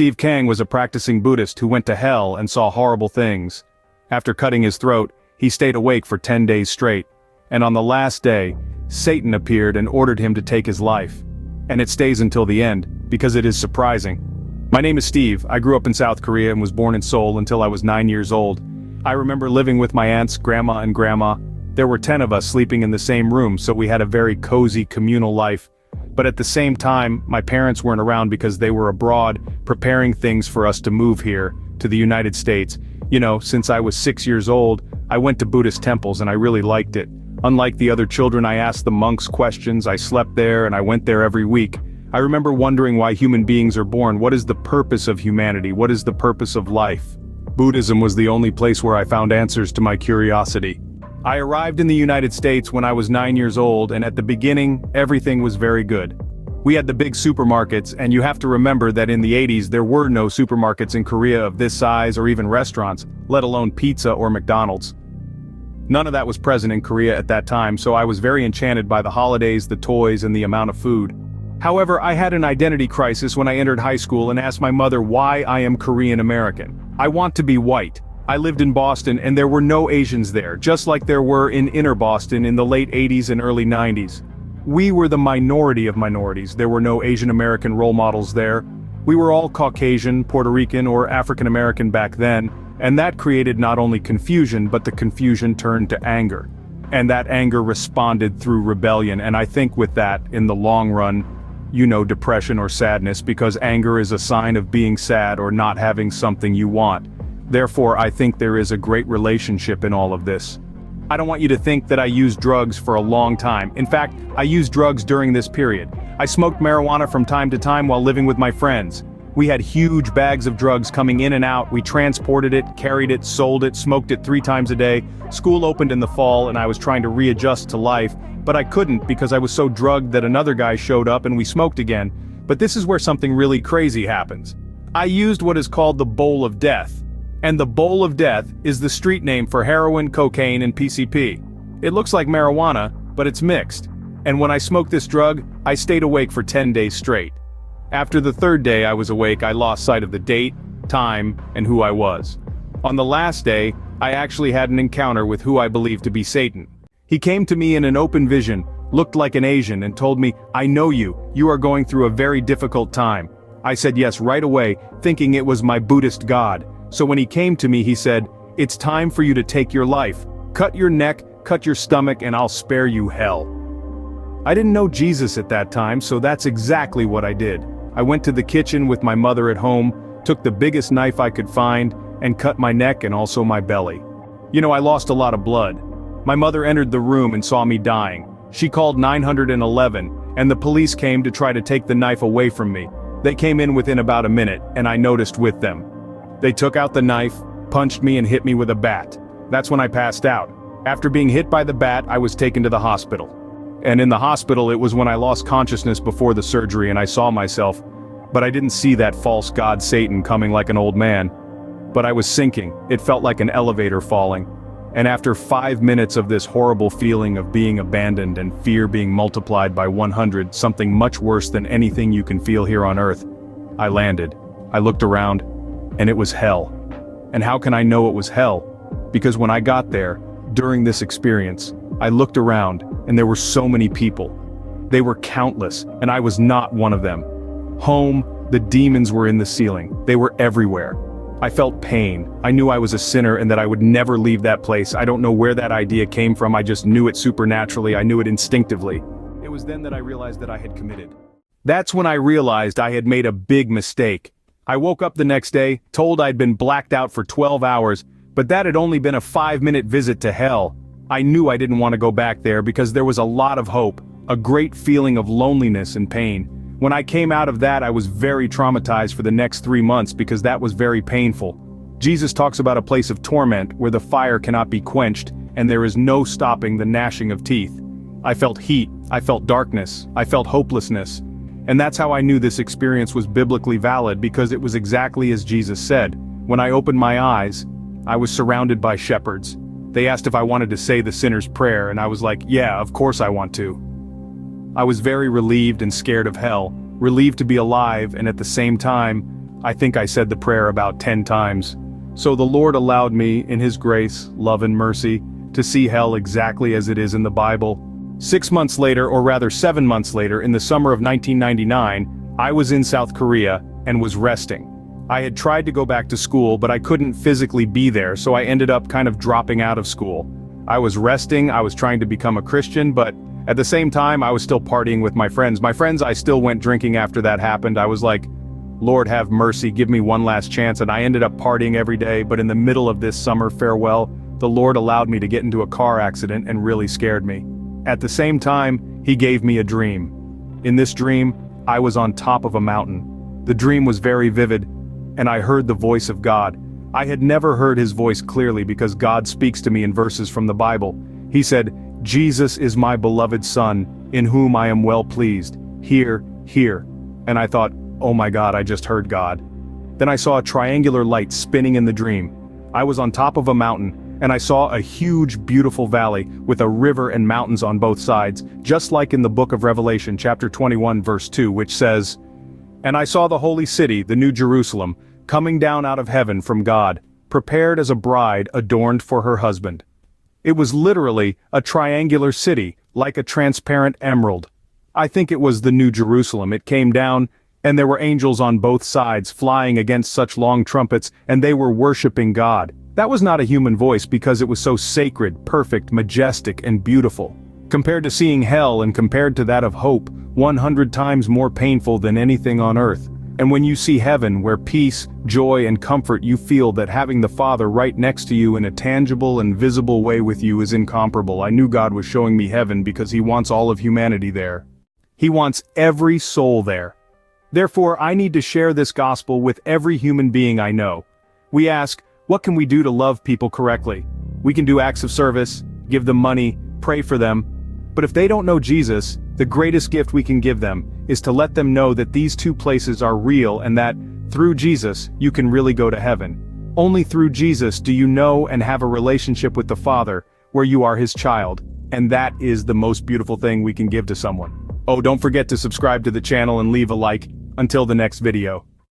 Steve Kang was a practicing Buddhist who went to hell and saw horrible things. After cutting his throat, he stayed awake for 10 days straight. And on the last day, Satan appeared and ordered him to take his life. And it stays until the end, because it is surprising. My name is Steve. I grew up in South Korea and was born in Seoul until I was 9 years old. I remember living with my aunts, grandma and grandma. There were 10 of us sleeping in the same room, so we had a very cozy communal life. But at the same time, my parents weren't around because they were abroad, preparing things for us to move here, to the United States. You know, since I was 6 years old, I went to Buddhist temples and I really liked it. Unlike the other children, I asked the monks questions, I slept there and I went there every week. I remember wondering why human beings are born. What is the purpose of humanity? What is the purpose of life? Buddhism was the only place where I found answers to my curiosity. I arrived in the United States when I was 9 years old, and at the beginning, everything was very good. We had the big supermarkets, and you have to remember that in the 80s there were no supermarkets in Korea of this size or even restaurants, let alone pizza or McDonald's. None of that was present in Korea at that time, so I was very enchanted by the holidays, the toys, and the amount of food. However, I had an identity crisis when I entered high school and asked my mother why I am Korean American. I want to be white. I lived in Boston and there were no Asians there, just like there were in inner Boston in the late 80s and early 90s. We were the minority of minorities. There were no Asian American role models there. We were all Caucasian, Puerto Rican, or African American back then, and that created not only confusion, but the confusion turned to anger. And that anger responded through rebellion, and I think with that, in the long run, you know, depression or sadness, because anger is a sign of being sad or not having something you want. Therefore, I think there is a great relationship in all of this. I don't want you to think that I used drugs for a long time. In fact, I used drugs during this period. I smoked marijuana from time to time while living with my friends. We had huge bags of drugs coming in and out. We transported it, carried it, sold it, smoked it 3 times a day. School opened in the fall and I was trying to readjust to life, but I couldn't because I was so drugged that another guy showed up and we smoked again. But this is where something really crazy happens. I used what is called the bowl of death. And the bowl of death is the street name for heroin, cocaine, and PCP. It looks like marijuana, but it's mixed. And when I smoked this drug, I stayed awake for 10 days straight. After the 3rd day I was awake, I lost sight of the date, time, and who I was. On the last day, I actually had an encounter with who I believed to be Satan. He came to me in an open vision, looked like an Asian, and told me, "I know you, you are going through a very difficult time." I said yes right away, thinking it was my Buddhist God. So when he came to me he said, "It's time for you to take your life. Cut your neck, cut your stomach, and I'll spare you hell." I didn't know Jesus at that time, so that's exactly what I did. I went to the kitchen with my mother at home, took the biggest knife I could find, and cut my neck and also my belly. You know, I lost a lot of blood. My mother entered the room and saw me dying. She called 911, and the police came to try to take the knife away from me. They came in within about a minute, and I noticed with them. They took out the knife, punched me and hit me with a bat. That's when I passed out. After being hit by the bat, I was taken to the hospital. And in the hospital it was when I lost consciousness before the surgery and I saw myself. But I didn't see that false god Satan coming like an old man. But I was sinking. It felt like an elevator falling. And after 5 minutes of this horrible feeling of being abandoned and fear being multiplied by 100, something much worse than anything you can feel here on earth, I landed. I looked around. And it was hell. And how can I know it was hell? Because when I got there, during this experience, I looked around, and there were so many people. They were countless, and I was not one of them. Home, the demons were in the ceiling. They were everywhere. I felt pain. I knew I was a sinner and that I would never leave that place. I don't know where that idea came from, I just knew it supernaturally, I knew it instinctively. It was then that I realized that I had committed. That's when I realized I had made a big mistake. I woke up the next day, told I'd been blacked out for 12 hours, but that had only been a 5-minute visit to hell. I knew I didn't want to go back there because there was a lot of hope, a great feeling of loneliness and pain. When I came out of that, I was very traumatized for the next 3 months because that was very painful. Jesus talks about a place of torment where the fire cannot be quenched and there is no stopping the gnashing of teeth. I felt heat, I felt darkness, I felt hopelessness. And that's how I knew this experience was biblically valid, because it was exactly as Jesus said. When I opened my eyes, I was surrounded by shepherds. They asked if I wanted to say the sinner's prayer, and I was like, yeah, of course I want to. I was very relieved and scared of hell, relieved to be alive, and at the same time, I think I said the prayer about 10 times. So the Lord allowed me, in His grace, love and mercy, to see hell exactly as it is in the Bible. 6 months later, or rather 7 months later, in the summer of 1999, I was in South Korea and was resting. I had tried to go back to school, but I couldn't physically be there, so I ended up kind of dropping out of school. I was resting, I was trying to become a Christian, but at the same time, I was still partying with my friends. I still went drinking after that happened. I was like, Lord have mercy, give me one last chance, and I ended up partying every day, but in the middle of this summer farewell, the Lord allowed me to get into a car accident and really scared me. At the same time, He gave me a dream. In this dream, I was on top of a mountain. The dream was very vivid, and I heard the voice of God. I had never heard His voice clearly because God speaks to me in verses from the Bible. He said, "Jesus is my beloved Son, in whom I am well pleased. Hear, hear." And I thought, oh my God, I just heard God. Then I saw a triangular light spinning in the dream. I was on top of a mountain, and I saw a huge, beautiful valley with a river and mountains on both sides, just like in the book of Revelation, chapter 21, verse 2, which says, "And I saw the holy city, the New Jerusalem, coming down out of heaven from God, prepared as a bride adorned for her husband." It was literally a triangular city, like a transparent emerald. I think it was the New Jerusalem. It came down, and there were angels on both sides flying against such long trumpets, and they were worshiping God. That was not a human voice because it was so sacred, perfect, majestic, and beautiful. Compared to seeing hell and compared to that of hope, 100 times more painful than anything on earth. And when you see heaven, where peace, joy, and comfort, you feel that having the Father right next to you in a tangible and visible way with you is incomparable. I knew God was showing me heaven because He wants all of humanity there. He wants every soul there. Therefore, I need to share this gospel with every human being I know. We ask, what can we do to love people correctly? We can do acts of service, give them money, pray for them. But if they don't know Jesus, the greatest gift we can give them is to let them know that these two places are real and that, through Jesus, you can really go to heaven. Only through Jesus do you know and have a relationship with the Father, where you are His child, and that is the most beautiful thing we can give to someone. Oh, don't forget to subscribe to the channel and leave a like. Until the next video.